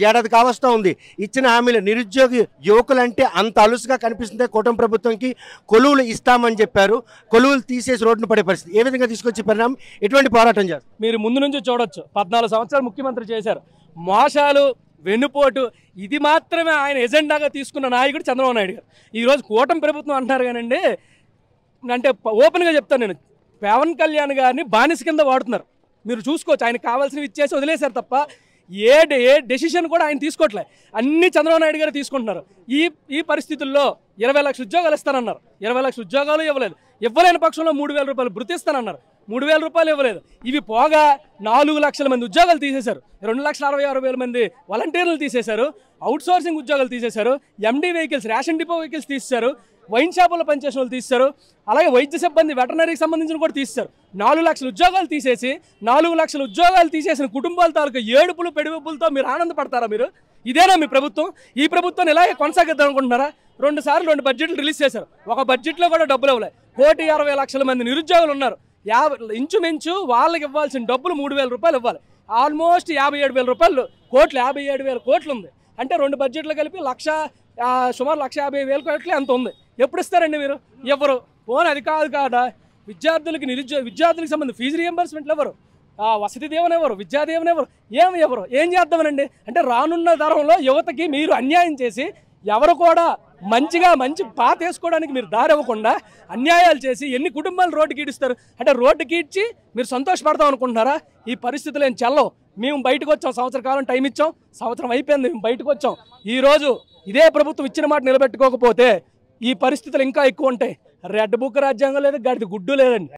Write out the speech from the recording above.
ఏడాది కావస్తా ఉంది. ఇచ్చిన హామీలు నిరుద్యోగి యువకులంటే అంత అలుసుగా కనిపిస్తుంది. కూటమి ప్రభుత్వంకి కొలువులు ఇస్తామని చెప్పారు, కొలువులు తీసేసి రోడ్డును పడే పరిస్థితి. ఏ విధంగా తీసుకొచ్చి పరిణామం, ఎటువంటి పోరాటం చేస్తారు? మీరు ముందు నుంచి చూడొచ్చు, 14 సంవత్సరాలు ముఖ్యమంత్రి చేశారు. మోసాలు, వెన్నుపోటు, ఇది మాత్రమే ఆయన ఎజెండాగా తీసుకున్న నాయకుడు చంద్రబాబు నాయుడు గారు. ఈరోజు కూటమి ప్రభుత్వం అంటున్నారు కానండి, అంటే ఓపెన్గా చెప్తాను నేను, పవన్ కళ్యాణ్ గారిని బానిస కింద వాడుతున్నారు. మీరు చూసుకోవచ్చు, ఆయనకు కావాల్సినవి ఇచ్చేసి వదిలేశారు తప్ప ఏ డెసిషన్ కూడా ఆయన తీసుకోవట్లే. అన్ని చంద్రబాబు నాయుడు గారు తీసుకుంటున్నారు. ఈ పరిస్థితుల్లో 20 లక్షల ఉద్యోగాలు ఇస్తానన్నారు, 20 లక్షల ఉద్యోగాలు ఇవ్వలేదు. ఇవ్వలేని పక్షంలో 3,000 రూపాయలు భృతి ఇస్తానన్నారు, 3,000 రూపాయలు ఇవ్వలేదు. ఇవి పోగా 4 లక్షల మంది ఉద్యోగాలు తీసేశారు, 2,66,000 మంది వాలంటీర్లు తీసేశారు, అవుట్సోర్సింగ్ ఉద్యోగాలు తీసేశారు, ఎండి వెహికల్స్, రేషన్ డిపో వెహికల్స్ తీసేశారు, వైన్ షాపుల్లో పనిచేసిన వాళ్ళు తీసేశారు, అలాగే వైద్య సిబ్బంది, వెటనరీకి సంబంధించిన కూడా తీసేశారు. 4 లక్షల ఉద్యోగాలు తీసేసి 4 లక్షల ఉద్యోగాలు తీసేసిన కుటుంబాల తాలూకు ఏడుపులు పెడుపులతో మీరు ఆనందపడతారా? మీరు ఇదేనా మీ ప్రభుత్వం? ఈ ప్రభుత్వాన్ని ఇలాగే కొనసాగిద్దాం అనుకుంటున్నారా? 2 సార్లు 2 బడ్జెట్లు రిలీజ్ చేశారు, ఒక బడ్జెట్లో కూడా డబ్బులు ఇవ్వలేదు. 1,60,00,000 మంది నిరుద్యోగులు ఉన్నారు. ఇంచుమించు వాళ్ళకి ఇవ్వాల్సిన డబ్బులు 3,000 రూపాయలు ఇవ్వాలి. ఆల్మోస్ట్ 57,000 రూపాయలు, 57,000 కోట్లు ఉంది. అంటే 2 బడ్జెట్లు కలిపి సుమారు 1,50,000 కోట్లు ఎంత ఉంది. ఎప్పుడు ఇస్తారండి మీరు? ఎవరు? పోనీ అది కాదా, విద్యార్థులకి సంబంధించి ఫీజు రియంబర్స్మెంట్లు ఎవరు, వసతి దీవెన ఎవరు, విద్యా దీవెన ఎవరు, ఎవరు ఏం చేద్దామనండి? అంటే రానున్న తరంలో యువతకి మీరు అన్యాయం చేసి, ఎవరు కూడా మంచి పాత వేసుకోవడానికి మీరు దారి ఇవ్వకుండా అన్యాయాలు చేసి ఎన్ని కుటుంబాలు రోడ్డుకి ఈడుస్తారు? అంటే రోడ్డుకి ఈడ్చి మీరు సంతోషపడతాం అనుకుంటున్నారా? ఈ పరిస్థితులు ఏం చెల్లవు. మేము బయటకు వచ్చాం, సంవత్సర కాలం టైం ఇచ్చాం, సంవత్సరం అయిపోయింది, మేము బయటకు వచ్చాం. ఈరోజు ఇదే ప్రభుత్వం ఇచ్చిన మాట నిలబెట్టుకోకపోతే ఈ పరిస్థితులు ఇంకా ఎక్కువ ఉంటాయి. రెడ్ బుక్ రాజ్యాంగం లేదు, గడిది గుడ్డు లేదండి.